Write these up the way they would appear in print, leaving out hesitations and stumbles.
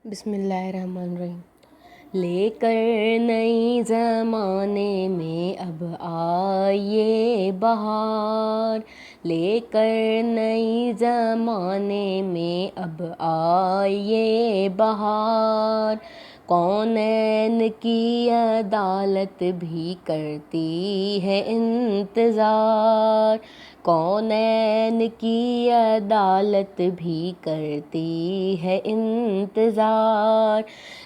بسم اللہ الرحمن الرحیم۔ لے کر نئی زمانے میں اب آئیے بہار، لے کر نئی زمانے میں اب آئیے بہار، کونین کی عدالت بھی کرتی ہے انتظار، کونین کی عدالت بھی کرتی ہے انتظار،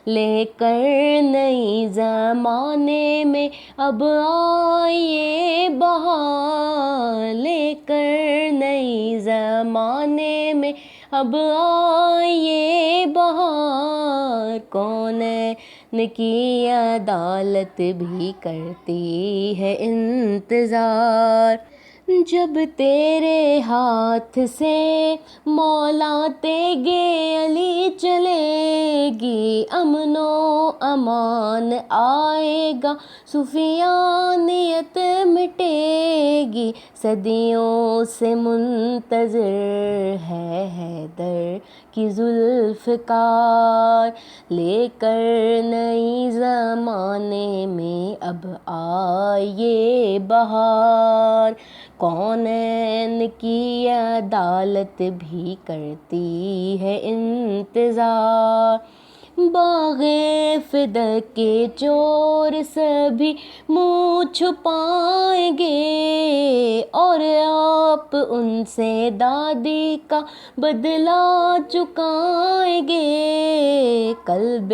لے کر نئی زمانے میں اب آئیے بہار، لے کر نئی زمانے میں اب آئیے بہار، کونین کی عدالت بھی کرتی ہے انتظار، جب تیرے ہاتھ سے مولا تیغِ علی چلے گی، امن و امان آئے گا، سفیانیت مٹے گی، صدیوں سے منتظر ہے حیدر کی زلف کار، لے کر نئی زمانے میں اب آئیے بہار، کونین کی عدالت بھی کرتی ہے انتظار، باغ فدق کے چور سبھی منہ چھپائیں گے، اور آپ ان سے دادی کا بدلہ چکائیں گے، قلب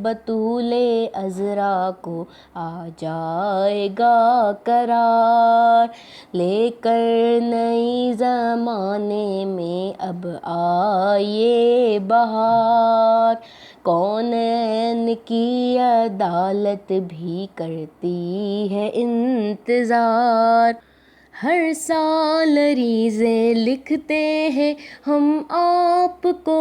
بطول عذرا کو آ جائے گا قرار، لے کر نئی زمانے میں اب آئیے بہار، کونین کی عدالت بھی کرتی ہے انتظار، ہر سال ریزیں لکھتے ہیں ہم آپ کو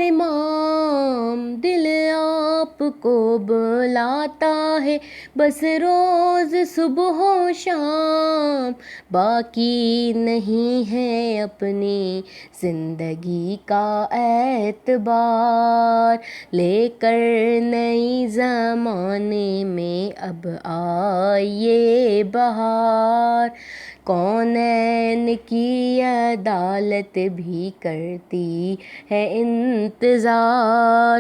امام، دل آپ کو بلاتا ہے بس روز صبح و شام، باقی نہیں ہے اپنی زندگی کا اعتبار، لے کر نئی زمانے میں اب آئیے بہار، کونین کی عدالت بھی کرتی ہے انتظار،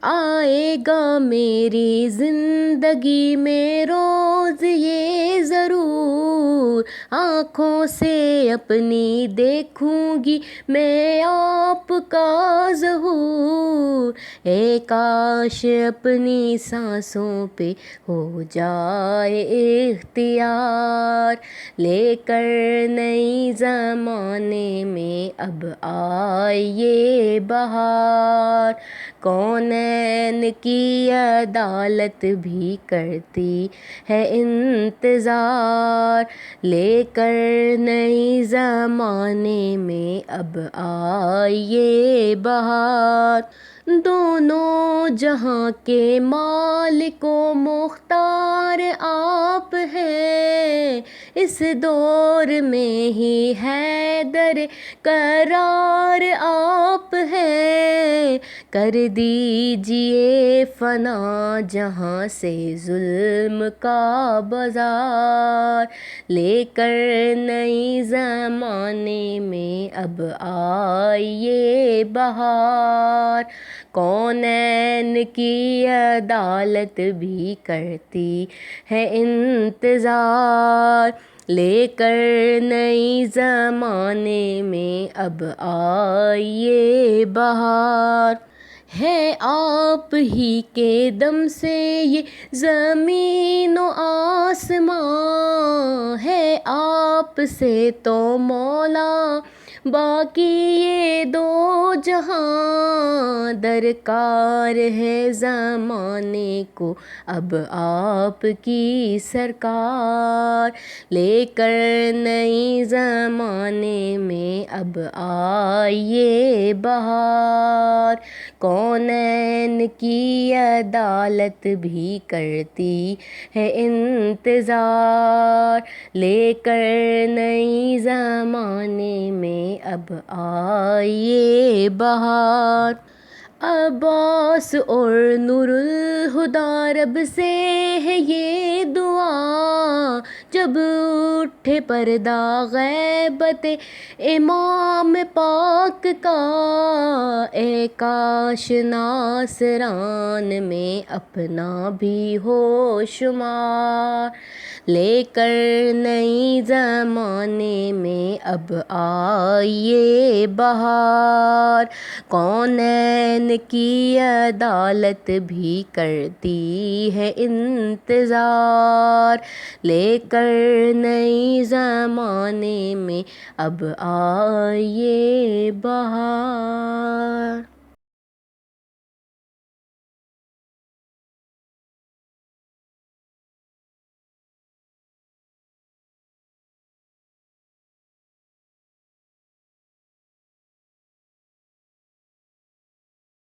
آئے گا میری زندگی میں روز یہ ضرور، آنکھوں سے اپنی دیکھوں گی میں آپ کا ظہور، اے کاش اپنی سانسوں پہ ہو جائے اختیار، لے کر نئی زمانے میں اب آئیے بہار، کونین کی عدالت بھی کرتی ہے انتظار، لے کر نئی زمانے میں اب آئیے بہار، دونوں جہاں کے مالک و مختار آپ ہیں، اس دور میں ہی حیدر قرار آپ ہیں، کر دیجئے فنا جہاں سے ظلم کا بازار، لے کر نئی زمانے میں اب آئیے بہار، کونین کی عدالت بھی کرتی ہے انتظار، لے کر نئی زمانے میں اب آئیے بہار، ہے آپ ہی کے دم سے یہ زمین و آسمان، ہے آپ سے تو مولا باقی یہ دو جہاں، درکار ہے زمانے کو اب آپ کی سرکار، لے کر نئی زمانے میں اب آئیے بہار، کونین کی عدالت بھی کرتی ہے انتظار، لے کر نئی زمانے میں اب آئیے بہار، عباس اور نور الہدیٰ رب سے ہے یہ دعا، جب اٹھے پردہ غیبت امام پاک کا، اے کاش ناصران میں اپنا بھی ہو شمار، لے کر نئی زمانے میں اب آئیے بہار، کونین کی عدالت بھی کرتی ہے انتظار، لے کر نئی زمانے میں اب آئیے بہار۔